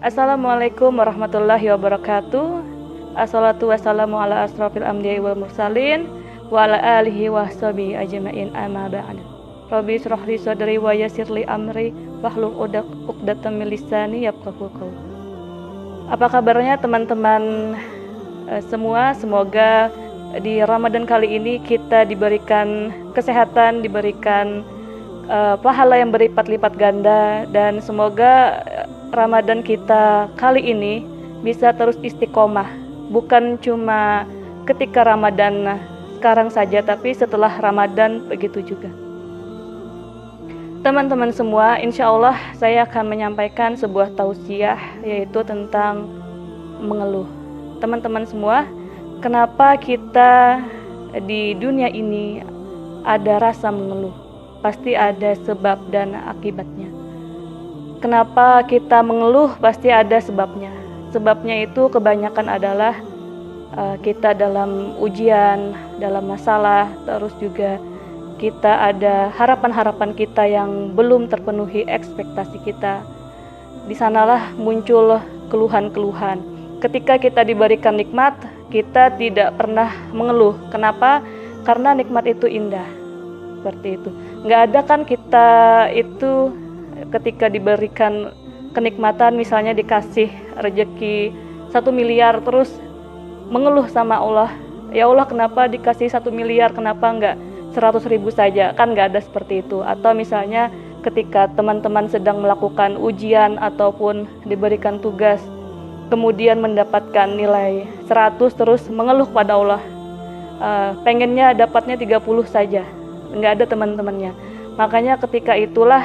Assalamualaikum warahmatullahi wabarakatuh. Assalatu wassalamu ala asrofil anbiya'i wal mursalin wa ala alihi wa sahbihi ajma'in, amma ba'd. Rabbi shrah li sadri wa yassir li amri wahlul 'uqdatam min lisani yafqahu qawli. Apa kabarnya teman-teman semua? Semoga di Ramadan kali ini kita diberikan kesehatan, diberikan pahala yang berlipat-lipat ganda, dan semoga Ramadan kita kali ini bisa terus istiqomah, bukan cuma ketika Ramadan sekarang saja, tapi setelah Ramadan begitu juga. Teman-teman semua, insya Allah saya akan menyampaikan sebuah tausiah, yaitu tentang mengeluh. Teman-teman semua, kenapa kita di dunia ini ada rasa mengeluh? Pasti ada sebab dan akibatnya. Kenapa kita mengeluh? Pasti ada sebabnya. Sebabnya itu kebanyakan adalah kita dalam ujian, dalam masalah, terus juga kita ada harapan-harapan kita yang belum terpenuhi ekspektasi kita. Di sanalah muncul keluhan-keluhan. Ketika kita diberikan nikmat, kita tidak pernah mengeluh. Kenapa? Karena nikmat itu indah. Seperti itu. Nggak ada kan kita itu ketika diberikan kenikmatan, misalnya dikasih rezeki 1 miliar, terus mengeluh sama Allah. Ya Allah, kenapa dikasih 1 miliar, kenapa enggak 100.000 saja? Kan nggak ada seperti itu. Atau misalnya ketika teman-teman sedang melakukan ujian ataupun diberikan tugas, kemudian mendapatkan nilai 100, terus mengeluh pada Allah, pengennya dapatnya 30 saja. Nggak ada teman-temannya. Makanya ketika itulah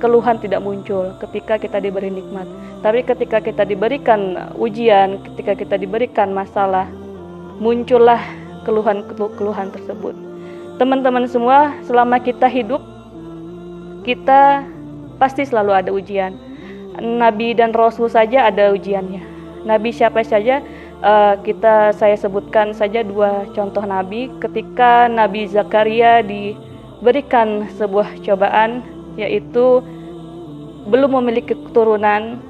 keluhan tidak muncul ketika kita diberi nikmat. Tapi ketika kita diberikan ujian, ketika kita diberikan masalah, muncullah keluhan-keluhan tersebut. Teman-teman semua, selama kita hidup, kita pasti selalu ada ujian. Nabi dan Rasul saja ada ujiannya. Nabi siapa saja? Saya sebutkan saja 2 contoh nabi. Ketika Nabi Zakaria diberikan sebuah cobaan, yaitu belum memiliki keturunan.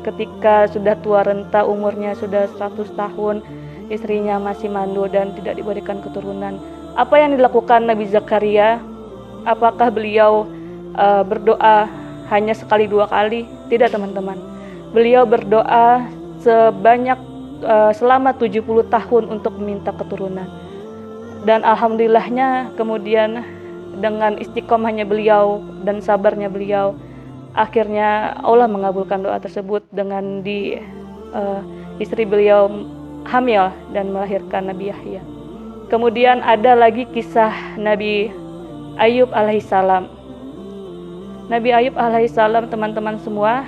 Ketika sudah tua renta, umurnya sudah 100 tahun, istrinya masih mandul dan tidak diberikan keturunan. Apa yang dilakukan Nabi Zakaria? Apakah beliau berdoa hanya sekali 2 kali? Tidak, teman-teman. Beliau berdoa selama 70 tahun untuk meminta keturunan. Dan alhamdulillahnya kemudian dengan istiqomahnya beliau dan sabarnya beliau, akhirnya Allah mengabulkan doa tersebut dengan istri beliau hamil dan melahirkan Nabi Yahya. Kemudian ada lagi kisah Nabi Ayub alaihissalam. Nabi Ayub alaihissalam, teman-teman semua,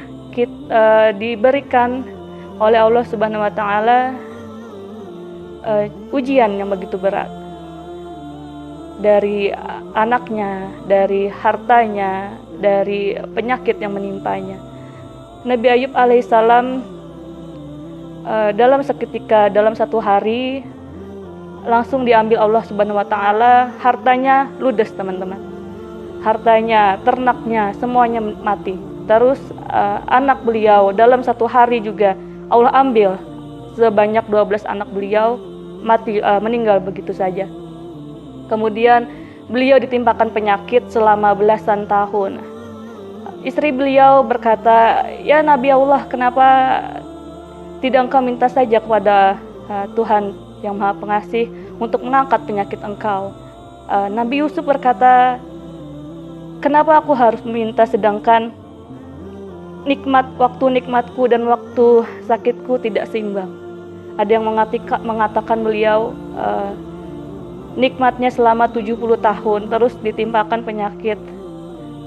diberikan oleh Allah Subhanahu wa taala ujian yang begitu berat. Dari anaknya, dari hartanya, dari penyakit yang menimpanya. Nabi Ayub alaihissalam dalam seketika, dalam 1 hari, langsung diambil Allah Subhanahu wa taala, hartanya ludes, teman-teman. Hartanya, ternaknya, semuanya mati. Terus anak beliau dalam 1 hari juga Allah ambil, sebanyak 12 anak beliau mati, meninggal begitu saja. Kemudian beliau ditimpakan penyakit selama belasan tahun. Istri beliau berkata, "Ya Nabi Allah, kenapa tidak engkau minta saja kepada Tuhan yang Maha Pengasih untuk mengangkat penyakit engkau?" Nabi Yusuf berkata, "Kenapa aku harus meminta, sedangkan waktu nikmatku dan waktu sakitku tidak seimbang?" Ada yang mengatakan beliau nikmatnya selama 70 tahun, terus ditimpakan penyakit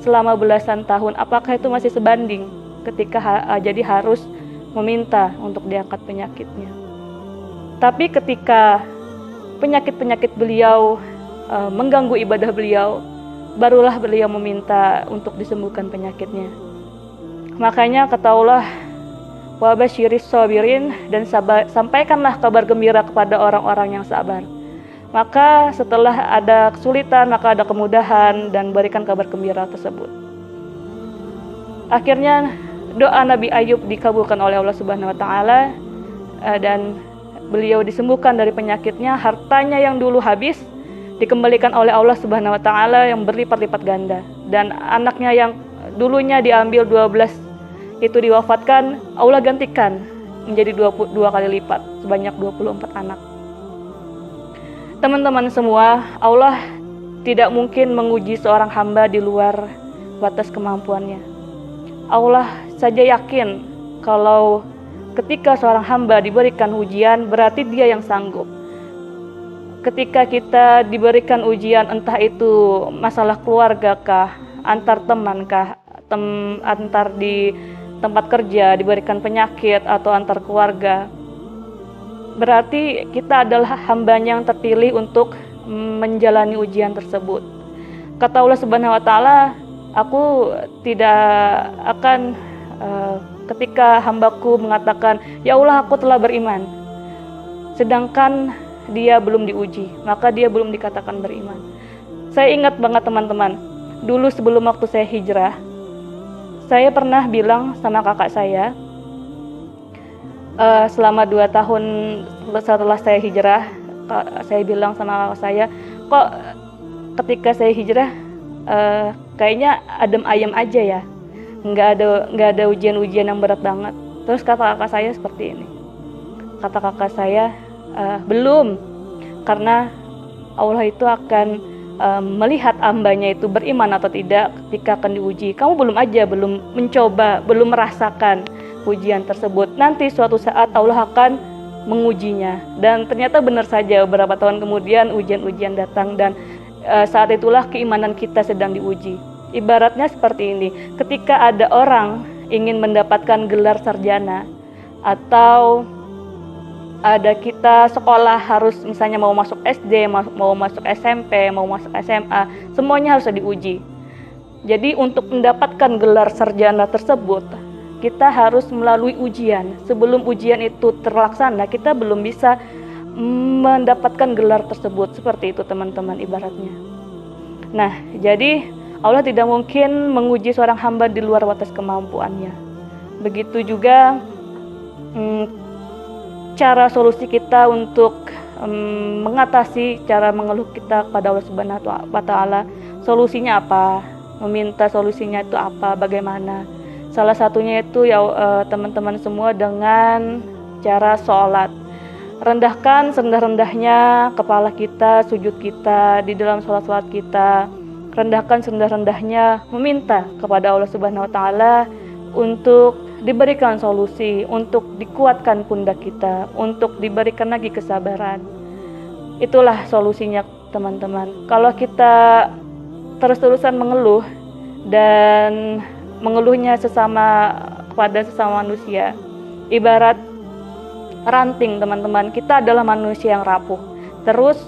selama belasan tahun. Apakah itu masih sebanding ketika jadi harus meminta untuk diangkat penyakitnya? Tapi ketika penyakit-penyakit beliau mengganggu ibadah beliau, barulah beliau meminta untuk disembuhkan penyakitnya. Makanya kata Allah, wa basyiris sabirin, dan sampaikanlah kabar gembira kepada orang-orang yang sabar. Maka setelah ada kesulitan, maka ada kemudahan, dan berikan kabar gembira tersebut. Akhirnya doa Nabi Ayub dikabulkan oleh Allah Subhanahu wa taala, dan beliau disembuhkan dari penyakitnya. Hartanya yang dulu habis dikembalikan oleh Allah Subhanahu wa taala yang berlipat-lipat ganda, dan anaknya yang dulunya diambil 12 itu diwafatkan, Allah gantikan menjadi 22 kali lipat, sebanyak 24 anak. Teman-teman semua, Allah tidak mungkin menguji seorang hamba di luar batas kemampuannya. Allah saja yakin kalau ketika seorang hamba diberikan ujian, berarti dia yang sanggup. Ketika kita diberikan ujian, entah itu masalah keluarga kah, antar teman kah, antar di tempat kerja diberikan penyakit, atau antar keluarga, berarti kita adalah hambanya yang terpilih untuk menjalani ujian tersebut. Kata Allah Subhanahu wa taala, aku tidak akan ketika hambaku mengatakan, ya Allah aku telah beriman, sedangkan dia belum diuji, maka dia belum dikatakan beriman. Saya ingat banget teman-teman, dulu sebelum waktu saya hijrah, saya pernah bilang sama kakak saya, selama 2 tahun setelah saya hijrah, saya bilang sama kakak saya, kok ketika saya hijrah kayaknya adem ayem aja ya, nggak ada ujian-ujian yang berat banget. Terus kata kakak saya seperti ini, kata kakak saya, belum, karena Allah itu akan melihat hambanya itu beriman atau tidak ketika akan diuji. Kamu belum mencoba, belum merasakan ujian tersebut. Nanti suatu saat Allah akan mengujinya. Dan ternyata benar saja, beberapa tahun kemudian ujian-ujian datang, dan saat itulah keimanan kita sedang diuji. Ibaratnya seperti ini, ketika ada orang ingin mendapatkan gelar sarjana, atau ada kita sekolah harus misalnya mau masuk SD, mau masuk SMP, mau masuk SMA, semuanya harus diuji. Jadi untuk mendapatkan gelar sarjana tersebut, kita harus melalui ujian. Sebelum ujian itu terlaksana, kita belum bisa mendapatkan gelar tersebut. Seperti itu teman-teman ibaratnya. Nah, jadi Allah tidak mungkin menguji seorang hamba di luar batas kemampuannya. Begitu juga cara solusi kita untuk mengatasi cara mengeluh kita kepada Allah Subhanahu wa taala. Solusinya apa? Meminta solusinya itu apa? Bagaimana? Salah satunya itu ya teman-teman semua dengan cara sholat. Rendahkan serendah-rendahnya kepala kita, sujud kita di dalam sholat kita. Rendahkan serendah-rendahnya meminta kepada Allah Subhanahu wa taala untuk diberikan solusi, untuk dikuatkan pundak kita, untuk diberikan lagi kesabaran. Itulah solusinya teman-teman. Kalau kita terus-terusan mengeluh, dan mengeluhnya kepada sesama manusia, ibarat ranting teman-teman. Kita adalah manusia yang rapuh, terus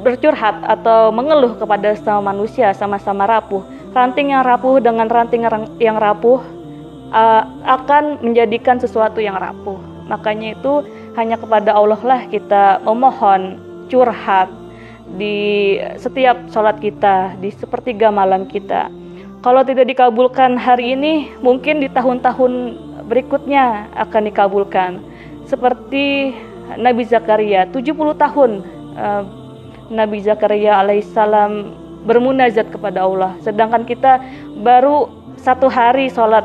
bercurhat atau mengeluh kepada sesama manusia, sama-sama rapuh. Ranting yang rapuh dengan ranting yang rapuh akan menjadikan sesuatu yang rapuh. Makanya itu hanya kepada Allah lah kita memohon, curhat di setiap sholat kita, di sepertiga malam kita. Kalau tidak dikabulkan hari ini, mungkin di tahun-tahun berikutnya akan dikabulkan. Seperti Nabi Zakaria, 70 tahun Nabi Zakaria alaihissalam bermunajat kepada Allah, sedangkan kita baru 1 hari sholat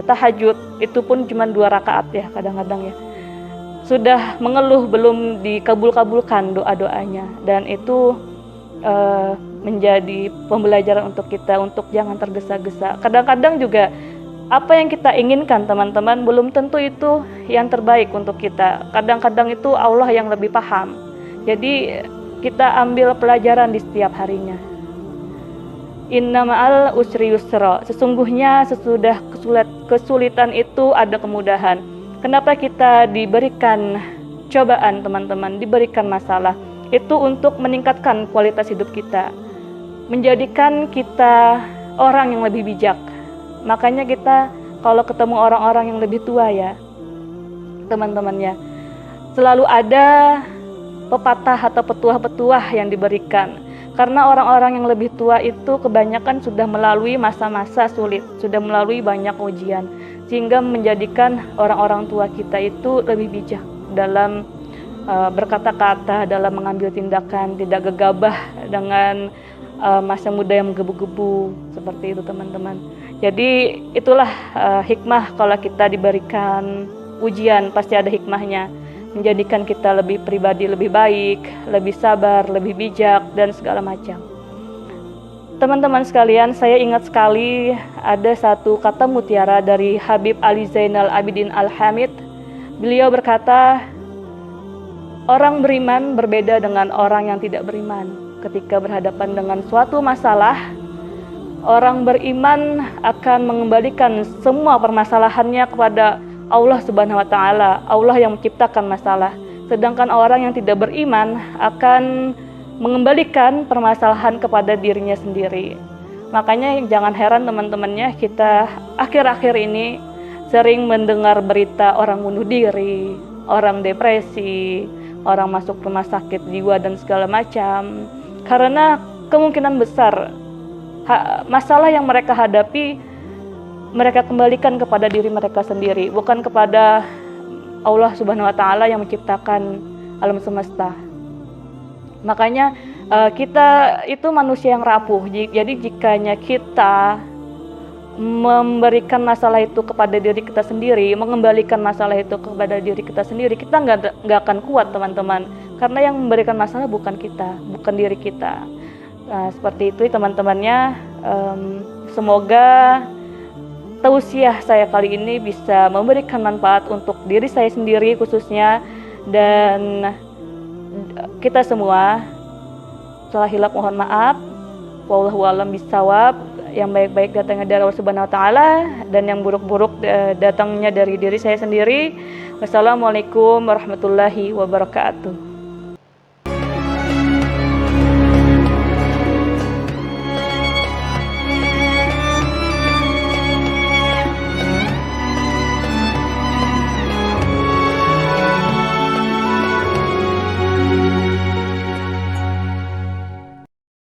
tahajud, itu pun cuma 2 rakaat ya kadang-kadang ya. Sudah mengeluh belum dikabul-kabulkan doa-doanya, dan itu menjadi pembelajaran untuk kita untuk jangan tergesa-gesa. Kadang-kadang juga apa yang kita inginkan teman-teman belum tentu itu yang terbaik untuk kita. Kadang-kadang itu Allah yang lebih paham. Jadi kita ambil pelajaran di setiap harinya. Inna ma'al usri yusra, sesungguhnya sesudah kesulitan itu ada kemudahan. Kenapa kita diberikan cobaan teman-teman, diberikan masalah? Itu untuk meningkatkan kualitas hidup kita, menjadikan kita orang yang lebih bijak. Makanya kita kalau ketemu orang-orang yang lebih tua ya teman-temannya, selalu ada pepatah atau petuah-petuah yang diberikan. Karena orang-orang yang lebih tua itu kebanyakan sudah melalui masa-masa sulit, sudah melalui banyak ujian, sehingga menjadikan orang-orang tua kita itu lebih bijak dalam berkata-kata, dalam mengambil tindakan, tidak gegabah dengan masa muda yang menggebu-gebu, seperti itu teman-teman. Jadi itulah hikmah kalau kita diberikan ujian, pasti ada hikmahnya, menjadikan kita lebih pribadi, lebih baik, lebih sabar, lebih bijak, dan segala macam. Teman-teman sekalian, saya ingat sekali ada satu kata mutiara dari Habib Ali Zainal Abidin Al-Hamid. Beliau berkata, orang beriman berbeda dengan orang yang tidak beriman. Ketika berhadapan dengan suatu masalah, orang beriman akan mengembalikan semua permasalahannya kepada Allah Subhanahu wa Ta'ala, Allah yang menciptakan masalah. Sedangkan orang yang tidak beriman akan mengembalikan permasalahan kepada dirinya sendiri. Makanya jangan heran teman-temannya, kita akhir-akhir ini sering mendengar berita orang bunuh diri, orang depresi, orang masuk rumah sakit jiwa dan segala macam. Karena kemungkinan besar masalah yang mereka hadapi mereka kembalikan kepada diri mereka sendiri, bukan kepada Allah Subhanahu wa Ta'ala yang menciptakan alam semesta. Makanya kita itu manusia yang rapuh. Jadi jikanya kita memberikan masalah itu kepada diri kita sendiri, mengembalikan masalah itu kepada diri kita sendiri, kita nggak akan kuat teman-teman. Karena yang memberikan masalah bukan kita, bukan diri kita. Nah, seperti itu teman-temannya. Semoga tausiah saya kali ini bisa memberikan manfaat untuk diri saya sendiri khususnya, dan kita semua. Salah hilaf mohon maaf. Wallahu a'lam bishawab. Yang baik-baik datangnya dari Allah Subhanahu wa Ta'ala, dan yang buruk-buruk datangnya dari diri saya sendiri. Wassalamualaikum warahmatullahi wabarakatuh.